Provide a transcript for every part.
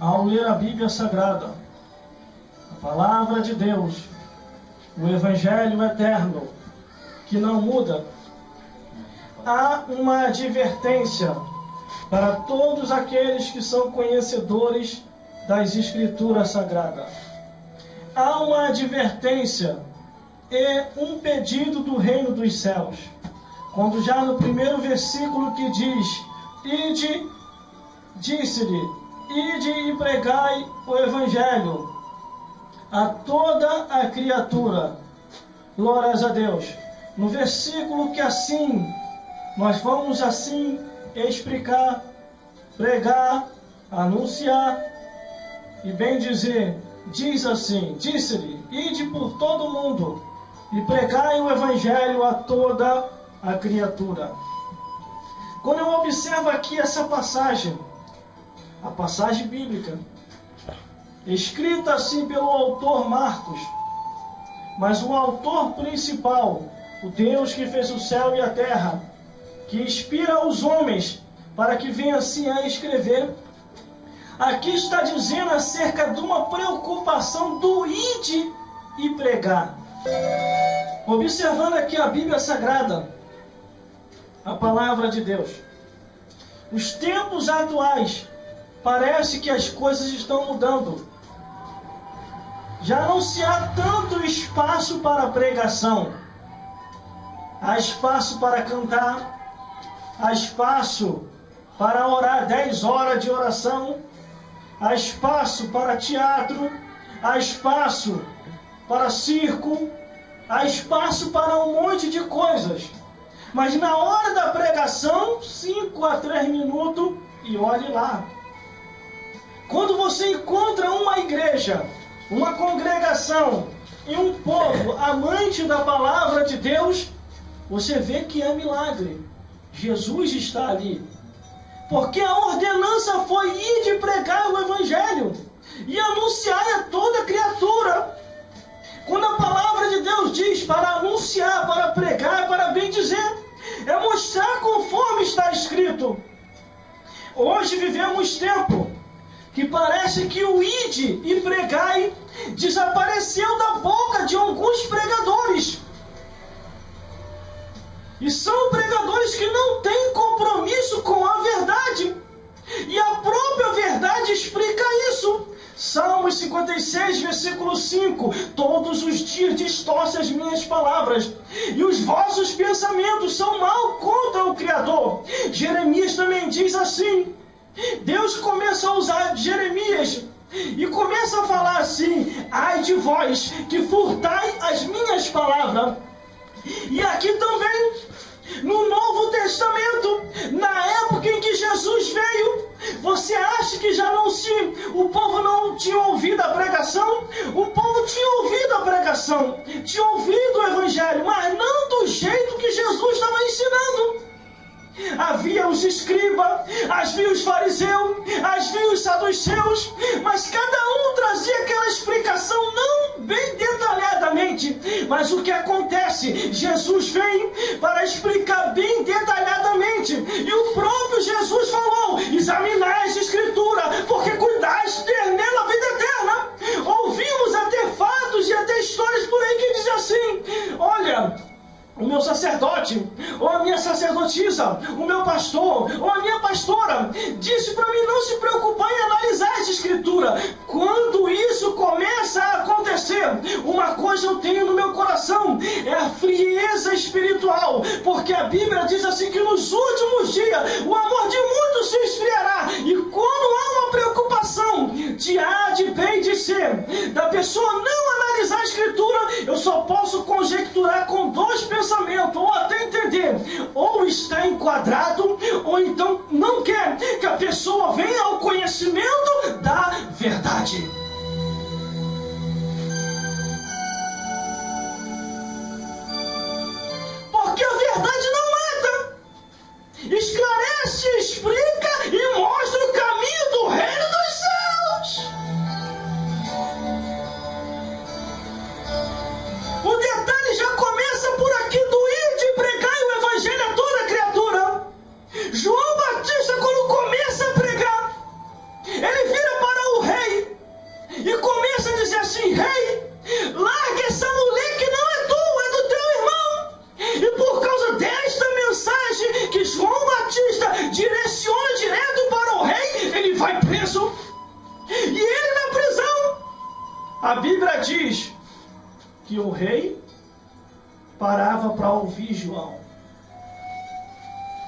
ao ler a Bíblia Sagrada, a Palavra de Deus, o Evangelho eterno, que não muda, há uma advertência para todos aqueles que são conhecedores das Escrituras Sagradas. Há uma advertência e um pedido do reino dos céus. Quando já no primeiro versículo que diz: Ide, disse-lhe, ide e pregai o Evangelho a toda a criatura. Glórias a Deus. No versículo que assim, nós vamos assim explicar, pregar, anunciar e bem dizer, diz assim, disse-lhe, ide por todo o mundo e pregai o Evangelho a toda a criatura. Quando eu observo aqui essa passagem, a passagem bíblica, escrita assim pelo autor Marcos, mas o autor principal, o Deus que fez o céu e a terra, que inspira os homens para que venham assim a escrever, aqui está dizendo acerca de uma preocupação do ide e pregar. Observando aqui a Bíblia Sagrada, a Palavra de Deus, os tempos atuais, parece que as coisas estão mudando. Já não se há tanto espaço para pregação. Há espaço para cantar, há espaço para orar 10 horas de oração, há espaço para teatro, há espaço para circo, há espaço para um monte de coisas. Mas na hora da pregação, 5 a 3 minutos e olhe lá. Quando você encontra uma igreja, uma congregação e um povo amante da palavra de Deus, você vê que é milagre. Jesus está ali. Porque a ordenança foi ir de pregar o Evangelho e anunciar a toda criatura. Quando a palavra de Deus diz para anunciar, para pregar, para bem dizer, é mostrar conforme está escrito. Hoje vivemos tempo que parece que o ide e pregai desapareceu da boca de alguns pregadores. E são pregadores que não têm compromisso com a verdade. E a própria verdade explica isso. Salmos 56, versículo 5. Todos os dias distorce as minhas palavras, e os vossos pensamentos são mal contra o Criador. Jeremias também diz assim. Deus começa a usar Jeremias e começa a falar assim: ai de vós que furtai as minhas palavras. E aqui também, no Novo Testamento, na época em que Jesus veio, você acha que já não se... o povo não tinha ouvido a pregação? O povo tinha ouvido a pregação, tinha ouvido o Evangelho, mas não do jeito que Jesus estava ensinando. Havia os escribas, havia os fariseus, havia os saduceus, mas cada um trazia aquela explicação não bem detalhadamente. Mas o que acontece? Jesus vem para explicar bem detalhadamente. E o próprio Jesus falou: examinai as Escrituras, porque cuidais de ter nela a vida eterna. Ouvimos até fatos e até histórias por aí que dizem assim: olha, o meu sacerdote, ou a minha sacerdotisa, o meu pastor, ou a minha pastora, disse para mim não se preocupar em analisar as Escrituras. Quando isso começa a acontecer, uma coisa eu tenho no meu coração, é a frieza espiritual. Porque a Bíblia diz assim que nos últimos dias, o amor de muitos se esfriará. E quando há uma preocupação de A, de B e de C, da pessoa não analisar a Escritura, eu só posso conjecturar com dois pensamentos, ou até entender, ou está enquadrado, ou então não quer que a pessoa venha ao conhecimento da verdade. Porque a verdade não mata, esclarece, explica e mostra o caminho do reino dos céus. O detalhe já começa por aqui do ir de pregar o Evangelho a toda criatura. João Batista, quando começa a pregar, ele vira para o assim: rei, larga essa mulher que não é tua, é do teu irmão. E por causa desta mensagem que João Batista direciona direto para o rei, ele vai preso. E ele na prisão. A Bíblia diz que o rei parava para ouvir João.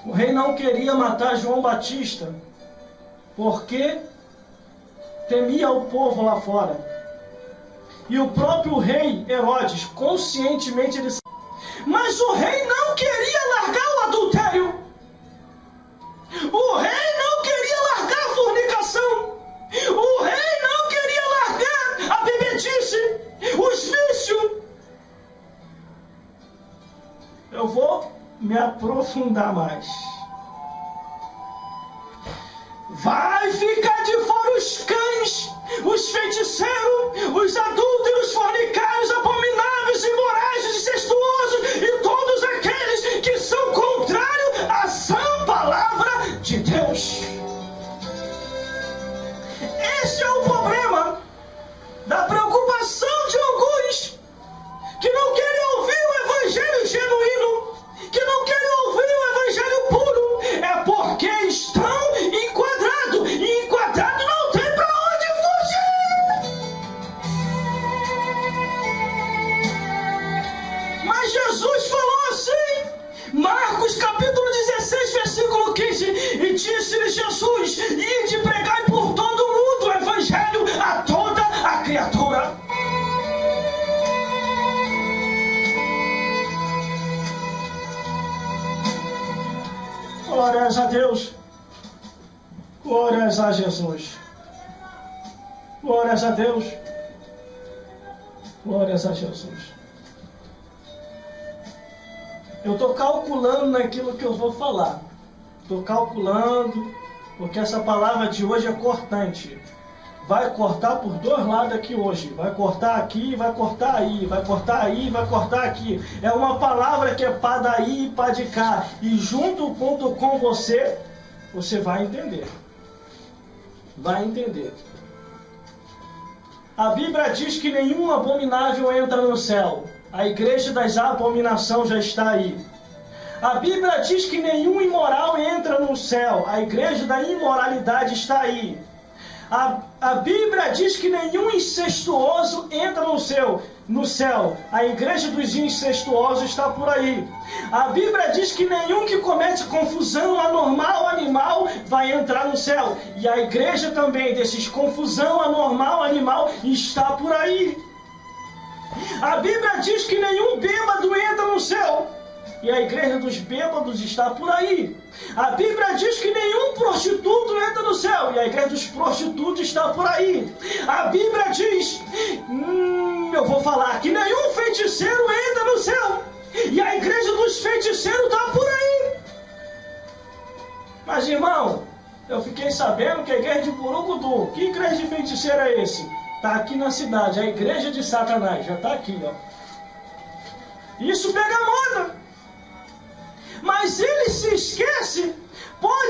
O rei não queria matar João Batista, porque temia o povo lá fora. E o próprio rei Herodes, conscientemente, ele... Mas o rei não queria largar o adultério. O rei não queria largar a fornicação. O rei não queria largar a bebedice, os vícios. Eu vou me aprofundar mais. Vai ficar de fora os cães, os feiticeiros, os adúlteros, fornicários, abomináveis, imorais, incestuosos e todos aqueles que são contrários à sã palavra de Deus. Esse é o problema da preocupação de alguns que não querem ouvir o evangelho genuíno, que não querem ouvir o evangelho puro, é porque estão enquadrados, e enquadrado não tem para onde fugir. Mas Jesus falou assim, Marcos capítulo 16, versículo 15, e disse-lhe Jesus: ide pregai por todo o mundo o evangelho a toda a criatura. Glórias a Deus, glórias a Jesus, glórias a Deus, glórias a Jesus. Eu estou calculando naquilo que eu vou falar, estou calculando, porque essa palavra de hoje é cortante. Vai cortar por dois lados aqui hoje. Vai cortar aqui, vai cortar aí. Vai cortar aí, vai cortar aqui. É uma palavra que é para daí e para de cá. E junto com você, você vai entender. Vai entender. A Bíblia diz que nenhum abominável entra no céu. A igreja das abominações já está aí. A Bíblia diz que nenhum imoral entra no céu. A igreja da imoralidade está aí. A Bíblia diz que nenhum incestuoso entra no céu. A igreja dos incestuosos está por aí. A Bíblia diz que nenhum que comete confusão anormal animal vai entrar no céu. E a igreja também desses confusão anormal animal está por aí. A Bíblia diz que nenhum bêbado entra no céu. E a igreja dos bêbados está por aí. A Bíblia diz que nenhum prostituto entra no céu. E a igreja dos prostitutos está por aí. A Bíblia diz, eu vou falar, que nenhum feiticeiro entra no céu. E a igreja dos feiticeiros está por aí. Mas irmão, eu fiquei sabendo que a igreja de Burugudu, que igreja de feiticeiro é esse? Está aqui na cidade, a igreja de Satanás, já está aqui, ó. Isso pega moda. Mas ele se esquece, pode